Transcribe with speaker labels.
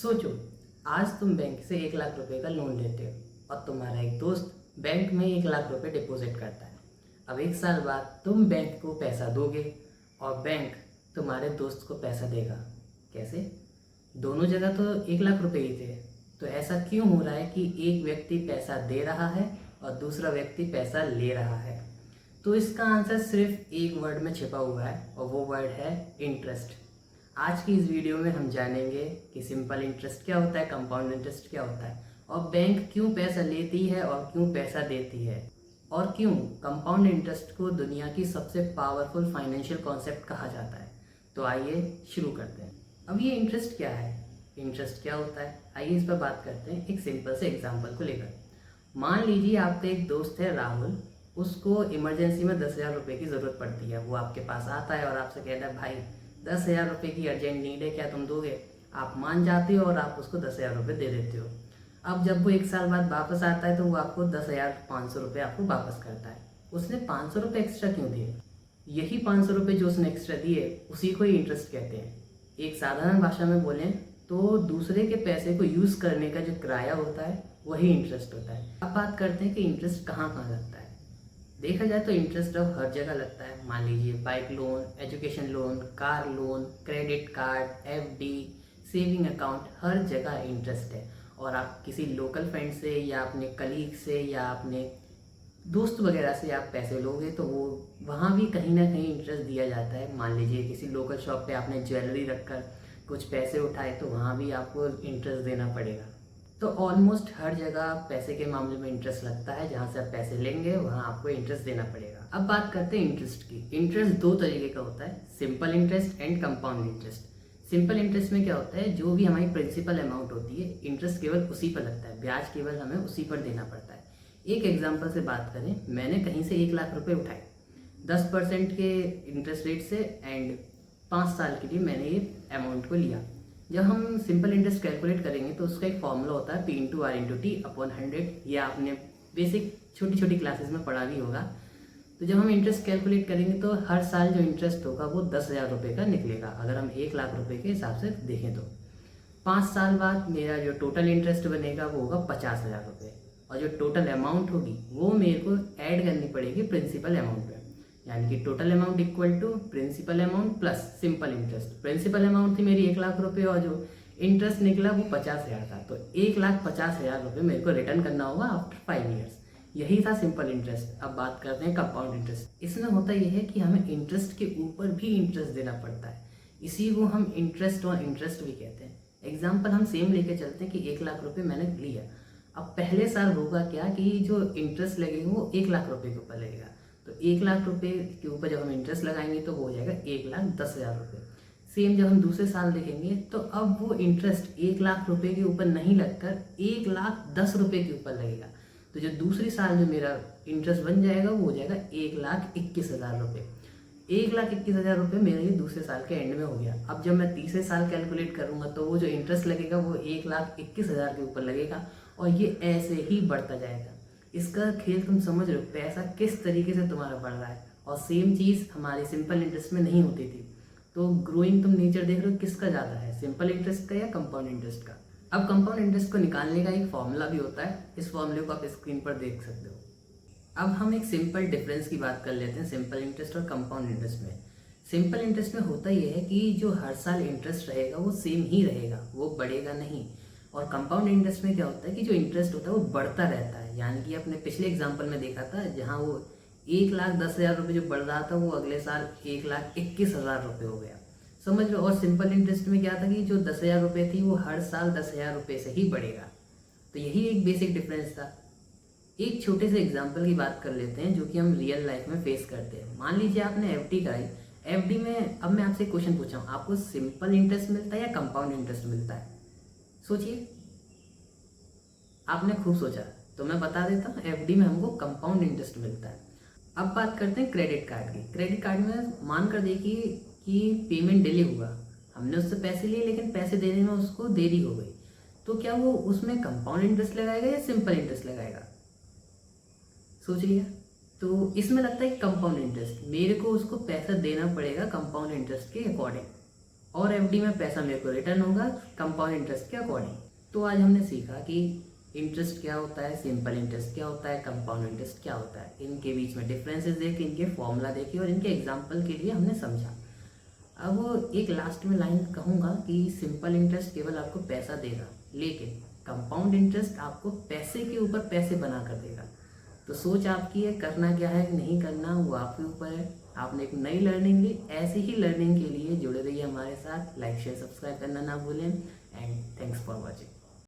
Speaker 1: सोचो, आज तुम बैंक से 1 लाख रुपए का लोन लेते हो और तुम्हारा एक दोस्त बैंक में 1 लाख रुपए डिपॉजिट करता है। अब 1 साल बाद तुम बैंक को पैसा दोगे और बैंक तुम्हारे दोस्त को पैसा देगा। कैसे? दोनों जगह तो 1 लाख रुपए ही थे, तो ऐसा क्यों हो रहा है कि एक व्यक्ति पैसा दे रहा है और दूसरा व्यक्ति पैसा ले रहा है? तो इसका आंसर सिर्फ एक वर्ड में छिपा हुआ है और वो वर्ड है इंटरेस्ट। आज की इस वीडियो में हम जानेंगे कि सिंपल इंटरेस्ट क्या होता है, कंपाउंड इंटरेस्ट क्या होता है और बैंक क्यों पैसा लेती है और क्यों पैसा देती है, और क्यों कंपाउंड इंटरेस्ट को दुनिया की सबसे पावरफुल फाइनेंशियल कॉन्सेप्ट कहा जाता है। तो आइए शुरू करते हैं। अब ये इंटरेस्ट क्या है, इंटरेस्ट क्या होता है, आइए इस पर बात करते हैं एक सिंपल से एग्जाम्पल को लेकर। मान लीजिए आपका एक दोस्त है राहुल, उसको इमरजेंसी में 10,000 रुपये की ज़रूरत पड़ती है। वो आपके पास आता है और आपसे कहता है भाई 10,000 रुपये की अर्जेंट नीड है, क्या तुम दोगे? आप मान जाते हो और आप उसको 10,000 रुपये दे देते हो। अब जब वो 1 साल बाद वापस आता है तो वो आपको 10,500 रुपये आपको वापस करता है। उसने 500 रुपये एक्स्ट्रा क्यों दिए? यही 500 रुपये जो उसने एक्स्ट्रा दिए उसी को ही इंटरेस्ट कहते हैं। एक साधारण भाषा में बोलें तो दूसरे के पैसे को यूज़ करने का जो किराया होता है वही इंटरेस्ट होता है। अब बात करते हैं कि इंटरेस्ट कहाँ कहाँ लगता है। देखा जाए तो इंटरेस्ट अब हर जगह लगता है। मान लीजिए bike loan, education loan, car loan, credit card, FD, saving account, हर जगह इंटरेस्ट है। और आप किसी लोकल फ्रेंड से या अपने कलीग से या अपने दोस्त वगैरह से आप पैसे लोगे तो वो वहाँ भी कहीं ना कहीं इंटरेस्ट दिया जाता है। मान लीजिए किसी लोकल शॉप पे आपने ज्वेलरी रखकर कुछ पैसे उठाए तो वहाँ भी आपको इंटरेस्ट देना पड़ेगा। तो ऑलमोस्ट हर जगह पैसे के मामले में इंटरेस्ट लगता है। जहाँ से आप पैसे लेंगे वहाँ आपको इंटरेस्ट देना पड़ेगा। अब बात करते हैं इंटरेस्ट की। इंटरेस्ट दो तरीके का होता है, simple interest and compound interest. Simple interest में क्या होता है, जो भी हमारी प्रिंसिपल अमाउंट होती है इंटरेस्ट केवल उसी पर लगता है, ब्याज केवल हमें उसी पर देना पड़ता है। एक एग्जाम्पल से बात करें, मैंने कहीं से 1 लाख रुपए उठाए 10% के इंटरेस्ट रेट से एंड 5 साल के लिए मैंने ये अमाउंट को लिया। जब हम सिंपल इंटरेस्ट कैलकुलेट करेंगे तो उसका एक फॉर्मूला होता है P/R/T/100। ये आपने बेसिक छोटी छोटी क्लासेस में पढ़ा भी होगा। तो जब हम इंटरेस्ट कैलकुलेट करेंगे तो हर साल जो इंटरेस्ट होगा वो 10,000 रुपये का निकलेगा। अगर हम 1 लाख रुपये के हिसाब से देखें तो 5 साल बाद मेरा जो टोटल इंटरेस्ट बनेगा वो होगा 50,000 रुपये, और जो टोटल अमाउंट होगी वो मेरे को ऐड करनी पड़ेगी प्रिंसिपल अमाउंट पे। यानी कि total amount equal to principal amount plus simple interest. Principal amount थी मेरी 1 लाख रुपये और जो इंटरेस्ट निकला वो 50,000 था। तो 1,50,000 रुपये मेरे को रिटर्न करना होगा आफ्टर 5 ईयर्स। यही था सिंपल इंटरेस्ट। अब बात करते हैं कंपाउंड इंटरेस्ट। इसमें होता यह है कि हमें इंटरेस्ट के ऊपर भी इंटरेस्ट देना पड़ता है, इसी को हम इंटरेस्ट और इंटरेस्ट भी कहते हैं। एग्जाम्पल हम सेम लेके चलते हैं कि 1 लाख रुपये मैंने लिया। अब पहले साल होगा क्या कि जो इंटरेस्ट लगेगा वो 1 लाख रुपये के ऊपर लगेगा। तो 1 लाख रुपये के ऊपर जब हम इंटरेस्ट लगाएंगे तो वो हो जाएगा 1,10,000 रुपये। सेम जब हम दूसरे साल देखेंगे तो अब वो इंटरेस्ट 1 लाख रुपये के ऊपर नहीं लगकर 1,10,000 के ऊपर लगेगा। तो जो दूसरी साल जो मेरा इंटरेस्ट बन जाएगा वो हो जाएगा 1,21,000 रुपये। 1,21,000 रुपये मेरे ये दूसरे साल के एंड में हो गया। अब जब मैं तीसरे साल कैलकुलेट करूंगा तो वो जो इंटरेस्ट लगेगा वो 1,21,000 के ऊपर लगेगा और ये ऐसे ही बढ़ता जाएगा। इसका खेल तुम समझ रहे हो, पैसा किस तरीके से तुम्हारा बढ़ रहा है। और सेम चीज़ हमारे सिंपल इंटरेस्ट में नहीं होती थी। तो ग्रोइंग तुम नेचर देख रहे हो, किसका ज़्यादा है, सिंपल इंटरेस्ट का या कंपाउंड इंटरेस्ट का। अब कंपाउंड इंटरेस्ट को निकालने का एक फॉर्मूला भी होता है, इस फॉर्मूले को आप स्क्रीन पर देख सकते हो। अब हम एक सिंपल डिफरेंस की बात कर लेते हैं सिंपल इंटरेस्ट और कंपाउंड इंटरेस्ट में। सिंपल इंटरेस्ट में होता यह है कि जो हर साल इंटरेस्ट रहेगा वो सेम ही रहेगा, वो बढ़ेगा नहीं। और कंपाउंड इंटरेस्ट में क्या होता है कि जो इंटरेस्ट होता है वो बढ़ता रहता है। यानी कि अपने पिछले एग्जाम्पल में देखा था जहाँ वो 1,10,000 रुपये जो बढ़ रहा था वो अगले साल 1,21,000 रुपये हो गया, समझ लो। और सिंपल इंटरेस्ट में क्या था कि जो 10,000 रुपये थी वो हर साल 10,000 रुपये से ही बढ़ेगा। तो यही एक बेसिक डिफरेंस था। एक छोटे से एग्जाम्पल की बात कर लेते हैं जो कि हम रियल लाइफ में फेस करते हैं। मान लीजिए आपने एफडी कराई, एफडी में अब मैं आपसे क्वेश्चन पूछा हूँ, आपको सिंपल इंटरेस्ट मिलता है या कंपाउंड इंटरेस्ट मिलता है? सोचिए, आपने खूब सोचा तो मैं बता देता हूँ, एफडी में हमको कंपाउंड इंटरेस्ट मिलता है। अब बात करते हैं क्रेडिट कार्ड की। क्रेडिट कार्ड में मान कर देखिए कि पेमेंट डिले हुआ, हमने उससे पैसे लिए लेकिन पैसे देने में उसको देरी हो गई, तो क्या वो उसमें कंपाउंड इंटरेस्ट लगाएगा या सिंपल इंटरेस्ट लगाएगा? सोचिए। तो इसमें लगता है कंपाउंड इंटरेस्ट, मेरे को उसको पैसा देना पड़ेगा कंपाउंड इंटरेस्ट के अकॉर्डिंग। और एफडी में पैसा मेरे को रिटर्न होगा कंपाउंड इंटरेस्ट के अकॉर्डिंग। तो आज हमने सीखा कि इंटरेस्ट क्या होता है, सिंपल इंटरेस्ट क्या होता है, कंपाउंड इंटरेस्ट क्या होता है, इनके बीच में डिफरेंसेस देखे, इनके फॉर्मूला देखे और इनके एग्जाम्पल के लिए हमने समझा। अब एक लास्ट में लाइन कहूँगा कि सिंपल इंटरेस्ट केवल आपको पैसा देगा, लेकिन कंपाउंड इंटरेस्ट आपको पैसे के ऊपर पैसे बना कर देगा। तो सोच आपकी है, करना क्या है नहीं करना वो आपके ऊपर है। आपने एक नई लर्निंग ली, ऐसी ही लर्निंग के लिए जुड़े रहिए हमारे साथ। लाइक शेयर सब्सक्राइब करना ना भूलें एंड थैंक्स फॉर वॉचिंग।